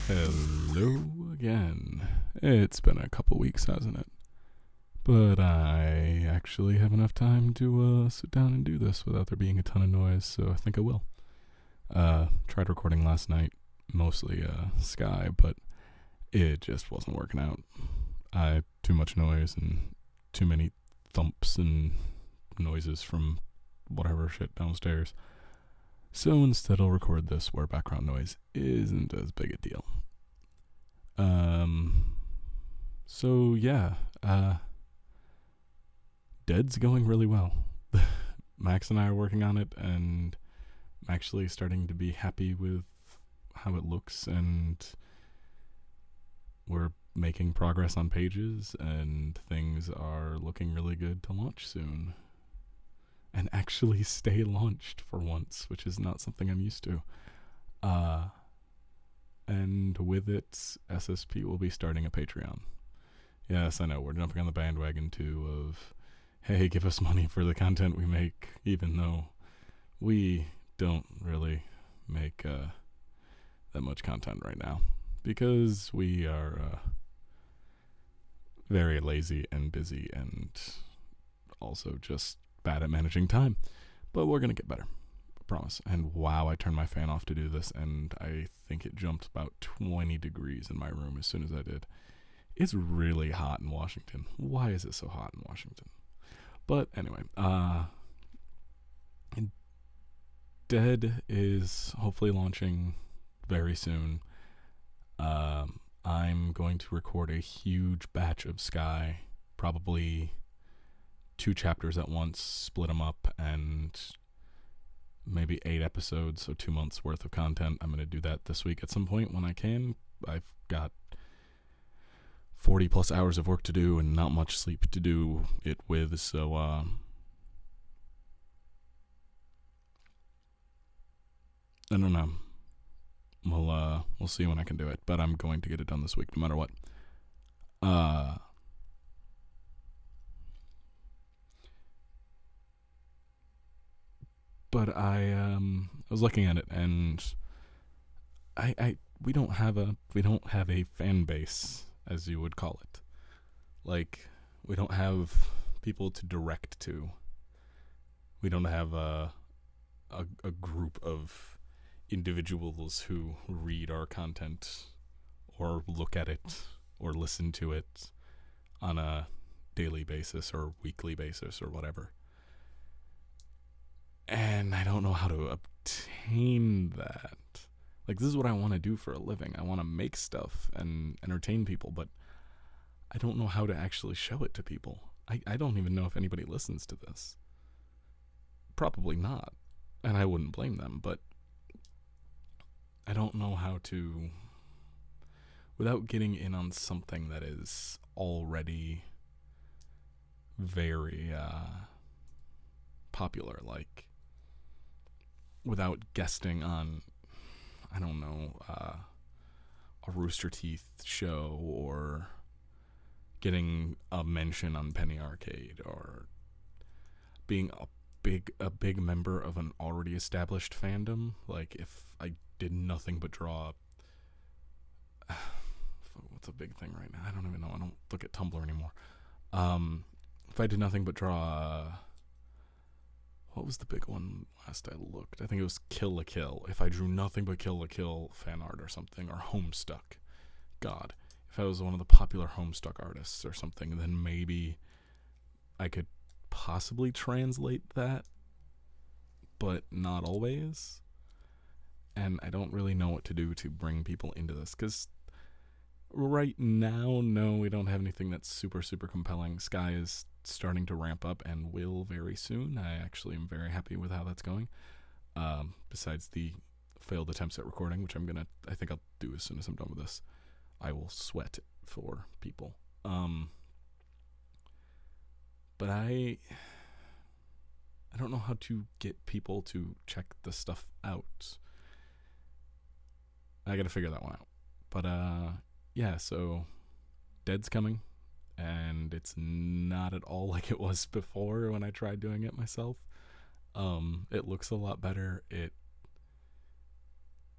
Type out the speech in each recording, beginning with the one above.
Hello again. It's been a couple weeks, hasn't it? But I actually have enough time to sit down and do this without there being a ton of noise, so I think I will. Tried recording last night, mostly Sky, but it just wasn't working out. Too much noise and too many thumps and noises from whatever shit downstairs. So instead I'll record this where background noise isn't as big a deal. So yeah, Dead's going really well. Max and I are working on it, and I'm actually starting to be happy with how it looks, and we're making progress on pages, and things are looking really good to launch soon. And actually stay launched for once, which is not something I'm used to. And with it, SSP will be starting a Patreon. Yes, I know, we're jumping on the bandwagon too of, hey, give us money for the content we make, even though we don't really make that much content right now. Because we are very lazy and busy and also just bad at managing time. But we're going to get better. Promise. And wow, I turned my fan off to do this, and I think it jumped about 20 degrees in my room as soon as I did. It's really hot in Washington. Why is it so hot in Washington? But anyway, Dead is hopefully launching very soon. I'm going to record a huge batch of Sky, probably 2 chapters at once, split them up, and maybe 8 episodes, so 2 months worth of content. I'm going to do that this week at some point when I can. I've got 40 plus hours of work to do and not much sleep to do it with, so I don't know. We'll see when I can do it, but I'm going to get it done this week no matter what. But I was looking at it, and we don't have a fan base, as you would call it. Like, we don't have people to direct to. We don't have a group of individuals who read our content or look at it or listen to it on a daily basis or weekly basis or whatever. And I don't know how to obtain that. Like, this is what I want to do for a living. I want to make stuff and entertain people, but I don't know how to actually show it to people. I don't even know if anybody listens to this. Probably not. And I wouldn't blame them, but I don't know how to, without getting in on something that is already very popular, like, without guesting on, I don't know, a Rooster Teeth show or getting a mention on Penny Arcade or being a big member of an already established fandom. Like, if I did nothing but draw, what's a big thing right now? I don't even know. I don't look at Tumblr anymore. If I did nothing but draw, what was the big one last I looked? I think it was Kill la Kill. If I drew nothing but Kill la Kill fan art or something, or Homestuck. God. If I was one of the popular Homestuck artists or something, then maybe I could possibly translate that, but not always. And I don't really know what to do to bring people into this, because right now, no, we don't have anything that's super, super compelling. Sky is starting to ramp up and will very soon. I actually am very happy with how that's going. Besides the failed attempts at recording, which I think I'll do as soon as I'm done with this. I will sweat for people. But I don't know how to get people to check the stuff out. I gotta figure that one out. But yeah, so Dead's coming, and it's not at all like it was before when I tried doing it myself. It looks a lot better.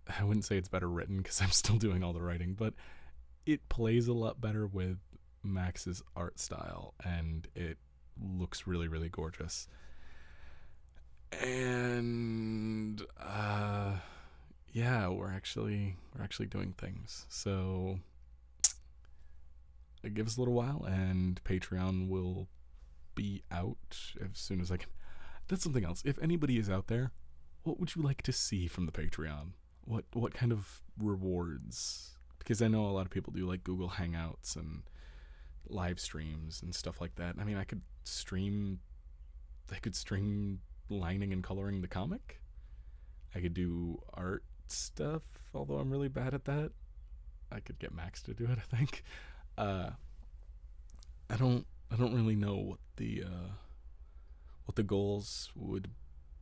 I wouldn't say it's better written because I'm still doing all the writing, but it plays a lot better with Max's art style, and it looks really, really gorgeous. And yeah, we're actually doing things. So give us a little while, and Patreon will be out as soon as I can. That's something else. If anybody is out there, what would you like to see from the Patreon? What kind of rewards? Because I know a lot of people do like Google Hangouts and live streams and stuff like that. I mean, I could stream lining and coloring the comic. I could do art stuff, although I'm really bad at that. I could get Max to do it, I think. I don't really know what the goals would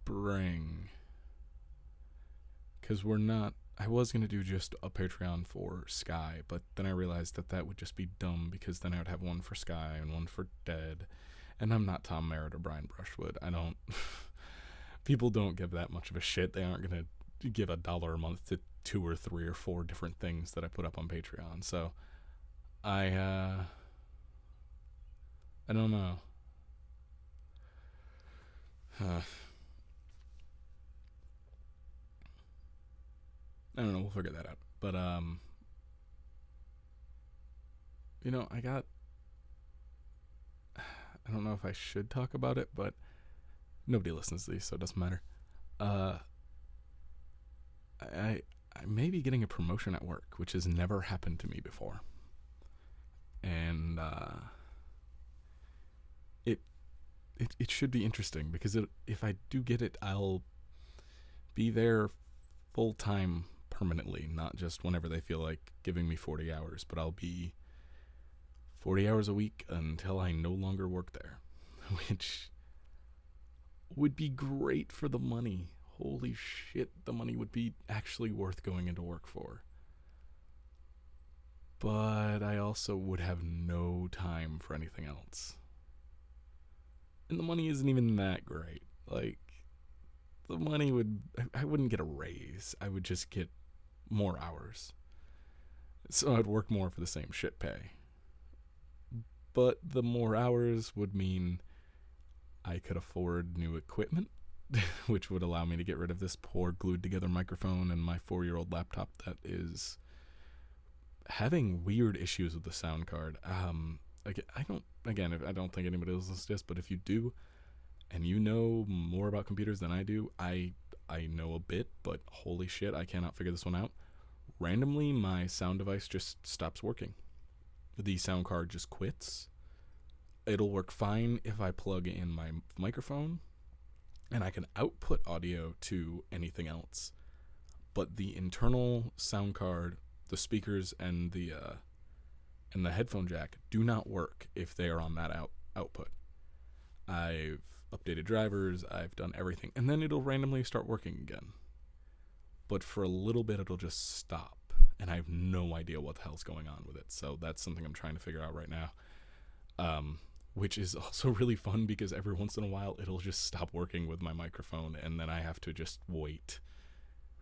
bring, because I was going to do just a Patreon for Sky, but then I realized that would just be dumb, because then I would have one for Sky and one for Dead, and I'm not Tom Merritt or Brian Brushwood. People don't give that much of a shit. They aren't going to give $1 a month to 2 or 3 or 4 different things that I put up on Patreon. So I don't know. I don't know. We'll figure that out. But I don't know if I should talk about it, but nobody listens to these, so it doesn't matter. I may be getting a promotion at work, which has never happened to me before. And it should be interesting, because if I do get it, I'll be there full time permanently, not just whenever they feel like giving me 40 hours, but I'll be 40 hours a week until I no longer work there, which would be great for the money. Holy shit, the money would be actually worth going into work for. But I also would have no time for anything else. And the money isn't even that great. Like, the money I wouldn't get a raise. I would just get more hours. So I'd work more for the same shit pay. But the more hours would mean I could afford new equipment, which would allow me to get rid of this poor glued together microphone and my 4-year-old laptop that is having weird issues with the sound card. I don't think anybody else listens to this, but if you do, and you know more about computers than I do, I know a bit, but holy shit, I cannot figure this one out. Randomly, my sound device just stops working. The sound card just quits. It'll work fine if I plug in my microphone, and I can output audio to anything else. But the internal sound card, the speakers, and the headphone jack do not work if they are on that output. I've updated drivers, I've done everything, and then it'll randomly start working again. But for a little bit, it'll just stop, and I have no idea what the hell's going on with it. So that's something I'm trying to figure out right now, which is also really fun, because every once in a while, it'll just stop working with my microphone, and then I have to just wait,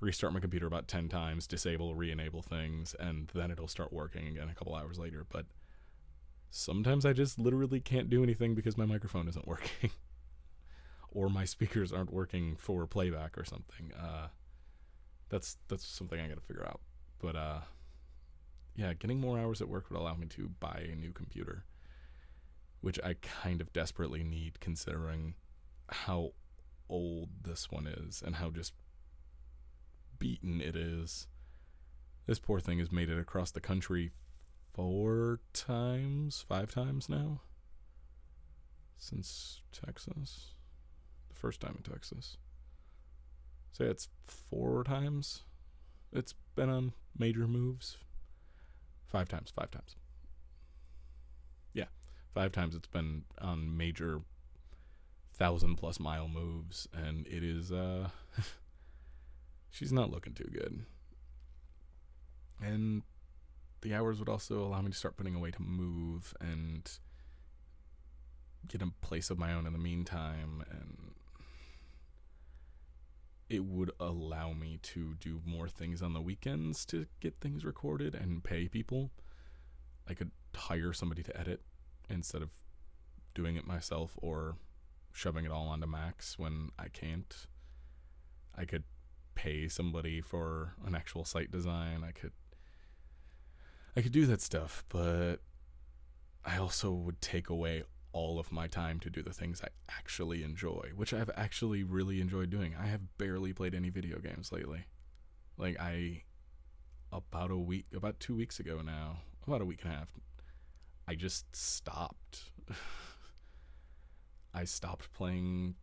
restart my computer about 10 times, disable, re-enable things, and then it'll start working again a couple hours later. But sometimes I just literally can't do anything because my microphone isn't working. Or my speakers aren't working for playback or something. That's something I gotta figure out. But yeah, getting more hours at work would allow me to buy a new computer, which I kind of desperately need, considering how old this one is and how just beaten it is. This poor thing has made it across the country 5 times now, since Texas. The first time in Texas. Say it's 4 times it's been on major moves. 5 times. Yeah, 5 times it's been on major 1,000+ mile moves, and it is she's not looking too good. And the hours would also allow me to start putting away to move and get a place of my own in the meantime, and it would allow me to do more things on the weekends to get things recorded and pay people. I could hire somebody to edit instead of doing it myself or shoving it all onto Max when I can't. I could pay somebody for an actual site design. I could do that stuff, but I also would take away all of my time to do the things I actually enjoy, which I've actually really enjoyed doing. I have barely played any video games lately. Like about 2 weeks ago now, about a week and a half, I just stopped. I stopped playing.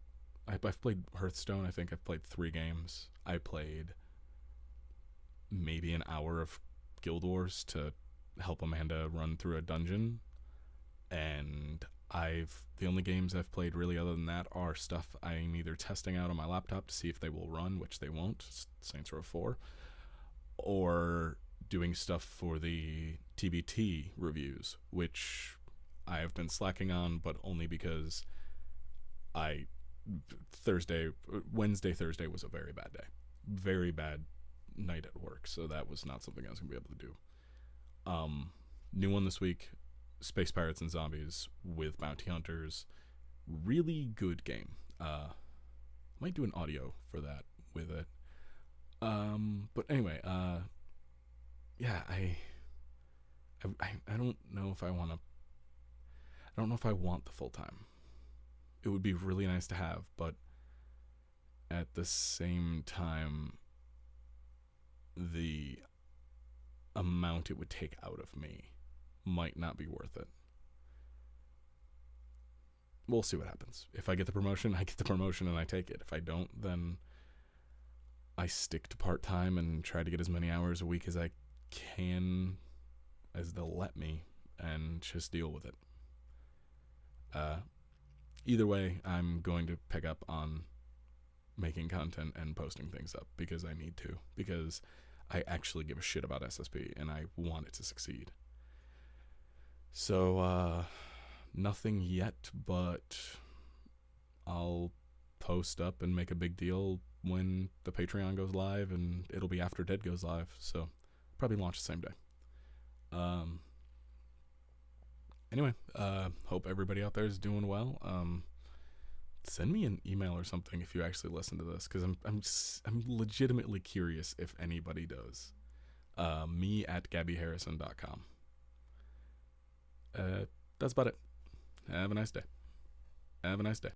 I've played Hearthstone. I think I've played 3 games. I played maybe an hour of Guild Wars to help Amanda run through a dungeon, and the only games I've played really other than that are stuff I'm either testing out on my laptop to see if they will run, which they won't, Saints Row 4, or doing stuff for the TBT reviews, which I have been slacking on, but only because Wednesday, Thursday was a very bad day. Very bad night at work, so that was not something I was going to be able to do. New one this week, Space Pirates and Zombies with Bounty Hunters. Really good game. Might do an audio for that with it. But anyway, yeah, I don't know if I want to. I don't know if I want the full time. It would be really nice to have, but at the same time, the amount it would take out of me might not be worth it. We'll see what happens. If I get the promotion, I get the promotion and I take it. If I don't, then I stick to part-time and try to get as many hours a week as I can, as they'll let me, and just deal with it. Either way, I'm going to pick up on making content and posting things up because I need to, because I actually give a shit about SSP and I want it to succeed. So, nothing yet, but I'll post up and make a big deal when the Patreon goes live, and it'll be after Dead goes live, so probably launch the same day. Anyway, hope everybody out there is doing well. Send me an email or something if you actually listen to this, because I'm legitimately curious if anybody does. Me at gabbyharrison.com. That's about it. Have a nice day.